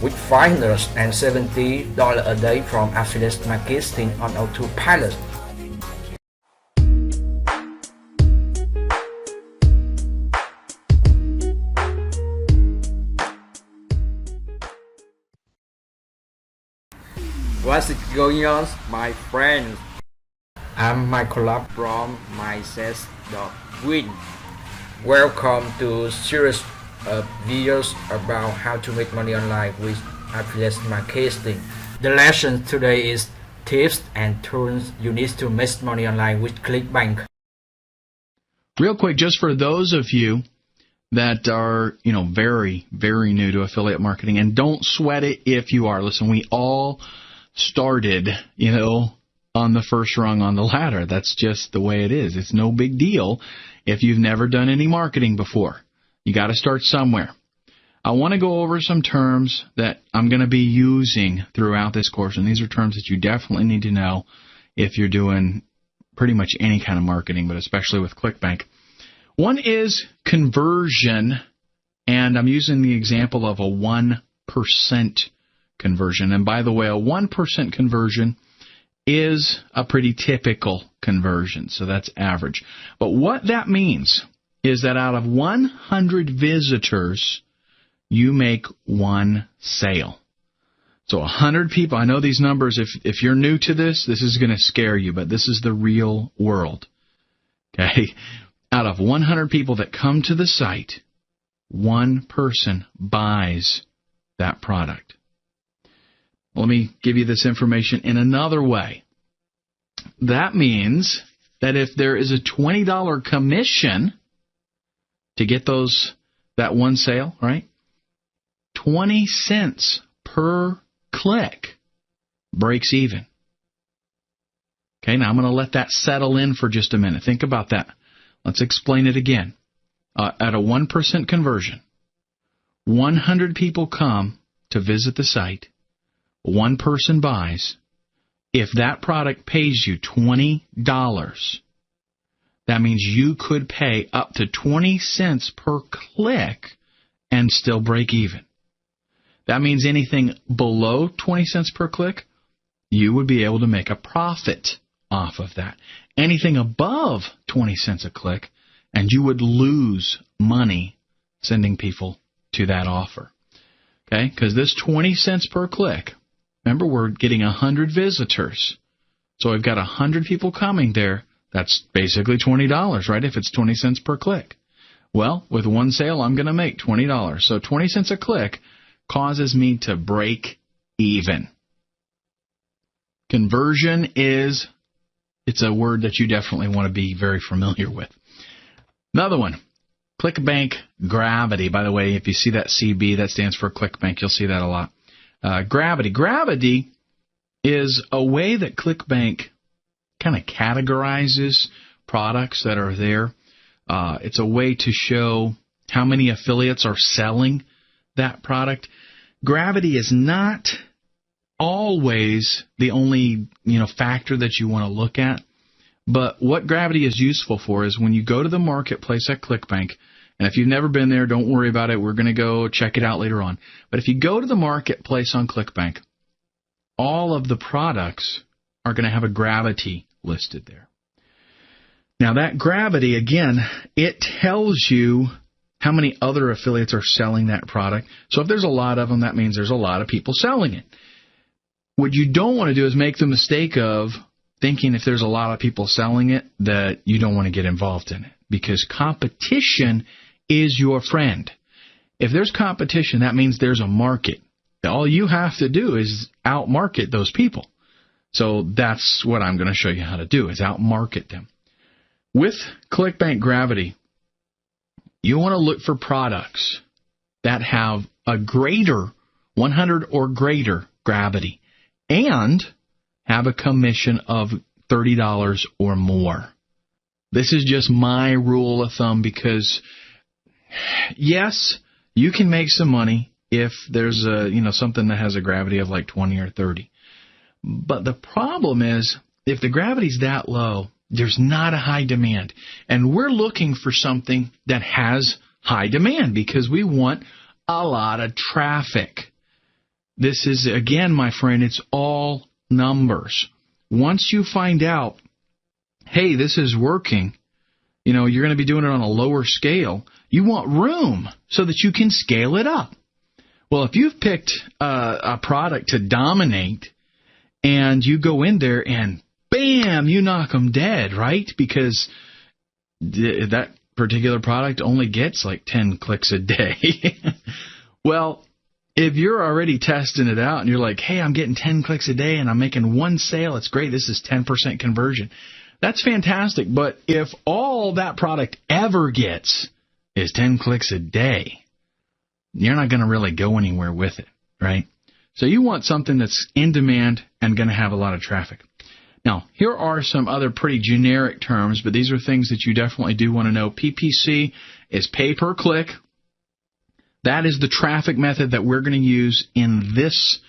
with $570 a day from affiliate marketing on autopilot. What's going on, my friends? I'm Michael from mindset.win. Welcome to series of videos about how to make money online with affiliate marketing. The lesson today is tips and tools you need to make money online with Clickbank. Real quick, just for those of you that are, very, very new to affiliate marketing, and don't sweat it if you are. Listen, we all started, on the first rung on the ladder. That's just the way it is. It's no big deal if you've never done any marketing before. You got to start somewhere. I want to go over some terms that I'm going to be using throughout this course, and these are terms that you definitely need to know if you're doing pretty much any kind of marketing, but especially with Clickbank. One is conversion, and I'm using the example of a 1% conversion. And by the way, a 1% conversion is a pretty typical conversion, so that's average. But what that means is that out of 100 visitors, you make one sale. So 100 people, I know these numbers, if you're new to this is going to scare you, but this is the real world. Okay? Out of 100 people that come to the site, one person buys that product. Let me give you this information in another way. That means that if there is a $20 commission to get that one sale, right? 20 cents per click breaks even. Okay, now I'm going to let that settle in for just a minute. Think about that. Let's explain it again. At a 1% conversion, 100 people come to visit the site. One person buys. If that product pays you $20, that means you could pay up to 20 cents per click and still break even. That means anything below 20 cents per click, you would be able to make a profit off of that. Anything above 20 cents a click, and you would lose money sending people to that offer. Okay? Because this 20 cents per click, remember, we're getting 100 visitors. So I've got 100 people coming there. That's basically $20, right, if it's 20 cents per click. Well, with one sale, I'm going to make $20. So 20 cents a click causes me to break even. Conversion it's a word that you definitely want to be very familiar with. Another one, Clickbank Gravity. By the way, if you see that CB, that stands for Clickbank. You'll see that a lot. Gravity. Gravity is a way that Clickbank kind of categorizes products that are there. It's a way to show how many affiliates are selling that product. Gravity is not always the only factor that you want to look at. But what Gravity is useful for is when you go to the marketplace at Clickbank, and if you've never been there, don't worry about it. We're going to go check it out later on. But if you go to the marketplace on Clickbank, all of the products are going to have a gravity listed there. Now, that gravity, again, it tells you how many other affiliates are selling that product. So if there's a lot of them, that means there's a lot of people selling it. What you don't want to do is make the mistake of thinking if there's a lot of people selling it that you don't want to get involved in it, because competition is your friend. If there's competition, that means there's a market. All you have to do is outmarket those people. So that's what I'm going to show you how to do, is outmarket them. With Clickbank Gravity, you want to look for products that have a greater 100 or greater gravity and have a commission of $30 or more. This is just my rule of thumb because, yes, you can make some money if there's something that has a gravity of like 20 or 30. But the problem is, if the gravity's that low, there's not a high demand. And we're looking for something that has high demand because we want a lot of traffic. This is, again, my friend, it's all numbers. Once you find out, hey, this is working, you're going to be doing it on a lower scale, you want room so that you can scale it up. Well, if you've picked a product to dominate and you go in there and bam, you knock them dead, right? Because that particular product only gets like 10 clicks a day. Well, if you're already testing it out and you're like, hey, I'm getting 10 clicks a day and I'm making one sale, it's great. This is 10% conversion. That's fantastic. But if all that product ever gets is 10 clicks a day, you're not going to really go anywhere with it, right? So you want something that's in demand and going to have a lot of traffic. Now, here are some other pretty generic terms, but these are things that you definitely do want to know. PPC is pay per click. That is the traffic method that we're going to use in this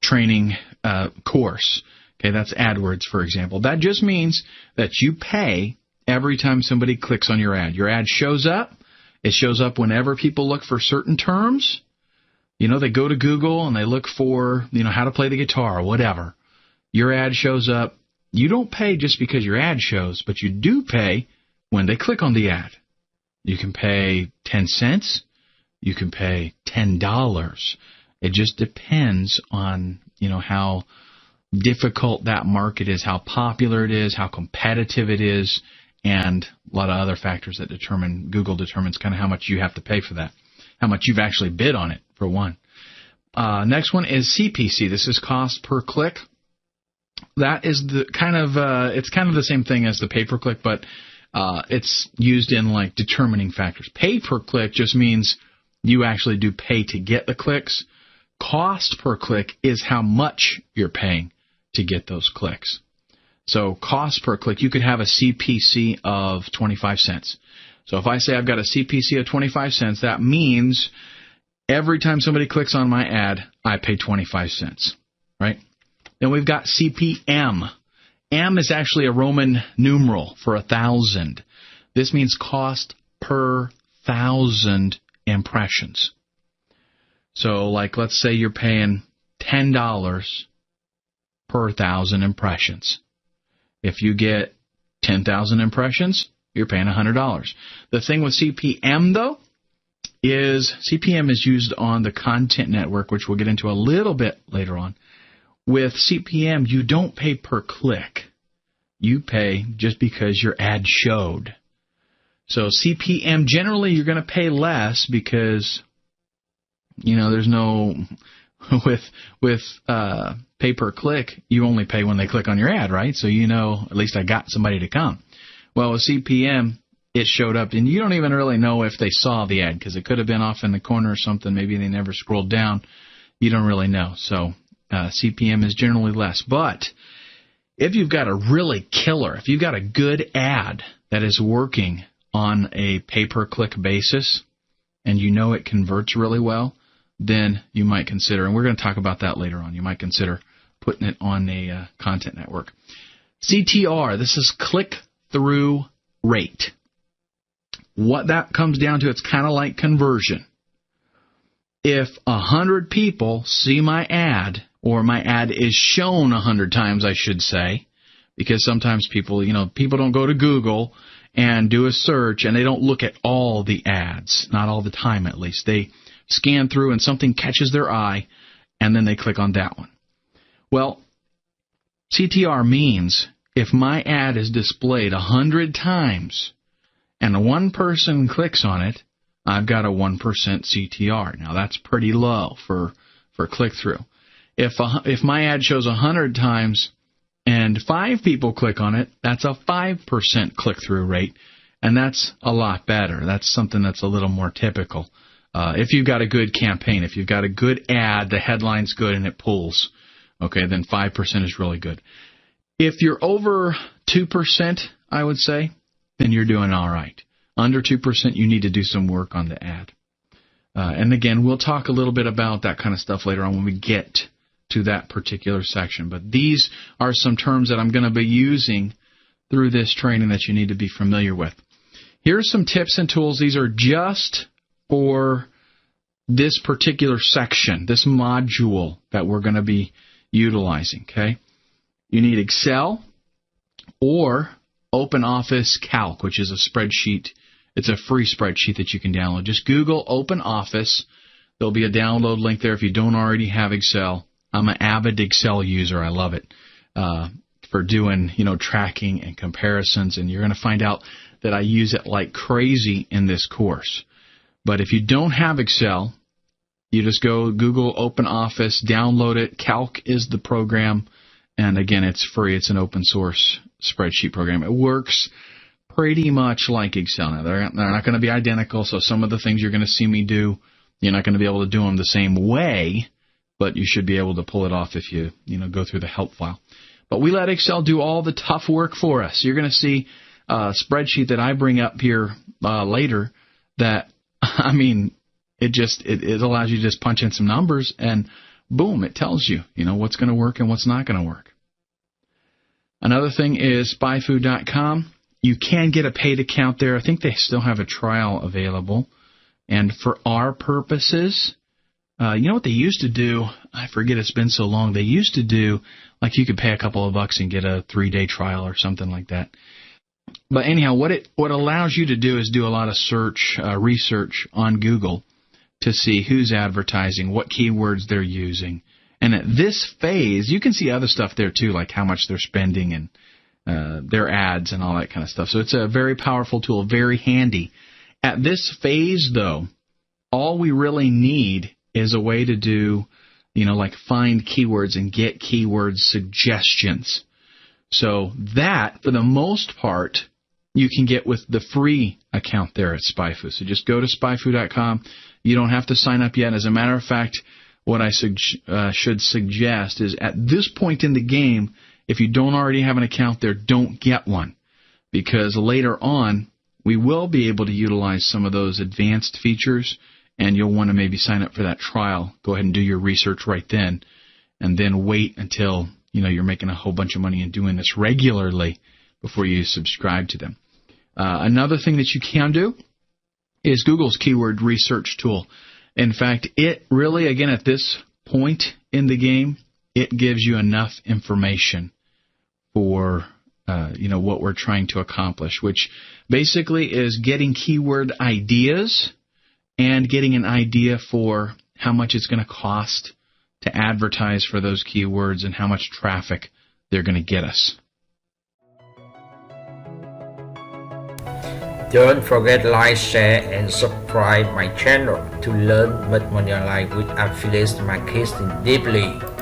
training course. Okay, that's AdWords, for example. That just means that you pay every time somebody clicks on your ad. Your ad shows up. It shows up whenever people look for certain terms. They go to Google and they look for, how to play the guitar or whatever. Your ad shows up. You don't pay just because your ad shows, but you do pay when they click on the ad. You can pay 10 cents. You can pay $10. It just depends on, how difficult that market is, how popular it is, how competitive it is, and a lot of other factors that Google determines kind of how much you have to pay for that, how much you've actually bid on it, for one. Next one is CPC. This is cost per click. That is it's kind of the same thing as the pay per click, but it's used in like determining factors. Pay per click just means you actually do pay to get the clicks. Cost per click is how much you're paying to get those clicks. So cost per click, you could have a CPC of 25 cents. So if I say I've got a CPC of 25 cents, that means every time somebody clicks on my ad, I pay 25 cents, right? Then we've got CPM. M is actually a Roman numeral for 1,000. This means cost per 1,000 impressions. So like let's say you're paying $10 per 1,000 impressions. If you get 10,000 impressions, you're paying $100. The thing with CPM, though, is CPM is used on the content network, which we'll get into a little bit later on. With CPM, you don't pay per click. You pay just because your ad showed. So CPM, generally, you're going to pay less because, there's no... With pay per click, you only pay when they click on your ad, right? So at least I got somebody to come. Well, with CPM, it showed up, and you don't even really know if they saw the ad because it could have been off in the corner or something. Maybe they never scrolled down. You don't really know. So CPM is generally less. But if you've got a really killer, if you've got a good ad that is working on a pay per click basis, and it converts really well, then you might consider, and we're going to talk about that later on, you might consider putting it on a content network. CTR, this is click-through rate. What that comes down to, it's kind of like conversion. If 100 people see my ad, or my ad is shown 100 times, I should say, because sometimes people don't go to Google and do a search, and they don't look at all the ads, not all the time at least. They scan through and something catches their eye, and then they click on that one. Well, CTR means if my ad is displayed 100 times and one person clicks on it, I've got a 1% CTR. Now, that's pretty low for click-through. If my ad shows 100 times and 5 people click on it, that's a 5% click-through rate, and that's a lot better. That's something that's a little more typical. If you've got a good campaign, if you've got a good ad, the headline's good and it pulls, okay, then 5% is really good. If you're over 2%, I would say, then you're doing all right. Under 2%, you need to do some work on the ad. And again, we'll talk a little bit about that kind of stuff later on when we get to that particular section. But these are some terms that I'm going to be using through this training that you need to be familiar with. Here's some tips and tools. These are just for this particular section, this module that we're going to be utilizing, okay? You need Excel or OpenOffice CALC, which is a spreadsheet. It's a free spreadsheet that you can download. Just Google OpenOffice. There'll be a download link there if you don't already have Excel. I'm an avid Excel user. I love it for doing, tracking and comparisons, and you're going to find out that I use it like crazy in this course. But if you don't have Excel, you just go Google OpenOffice, download it. Calc is the program, and again, it's free. It's an open source spreadsheet program. It works pretty much like Excel. Now, they're not going to be identical, so some of the things you're going to see me do, you're not going to be able to do them the same way, but you should be able to pull it off if you go through the help file. But we let Excel do all the tough work for us. You're going to see a spreadsheet that I bring up here later that, it allows you to just punch in some numbers and boom, it tells you, what's going to work and what's not going to work. Another thing is spyfood.com. You can get a paid account there. I think they still have a trial available. And for our purposes, you know what they used to do? I forget, it's been so long. They used to do, like you could pay a couple of bucks and get a 3-day trial or something like that. But anyhow, what allows you to do is do a lot of research on Google to see who's advertising, what keywords they're using. And at this phase, you can see other stuff there too, like how much they're spending and their ads and all that kind of stuff. So it's a very powerful tool, very handy. At this phase, though, all we really need is a way to do, like find keywords and get keyword suggestions. So that, for the most part, you can get with the free account there at SpyFood. So just go to spyfood.com. You don't have to sign up yet. As a matter of fact, what I should suggest is at this point in the game, if you don't already have an account there, don't get one. Because later on, we will be able to utilize some of those advanced features, and you'll want to maybe sign up for that trial. Go ahead and do your research right then, and then wait until you're making a whole bunch of money and doing this regularly before you subscribe to them. Another thing that you can do is Google's keyword research tool. In fact, it really, again, at this point in the game, it gives you enough information for what we're trying to accomplish, which basically is getting keyword ideas and getting an idea for how much it's going to cost to advertise for those keywords and how much traffic they're going to get us. Don't forget like, share, and subscribe my channel to learn much more online with affiliate marketing deeply.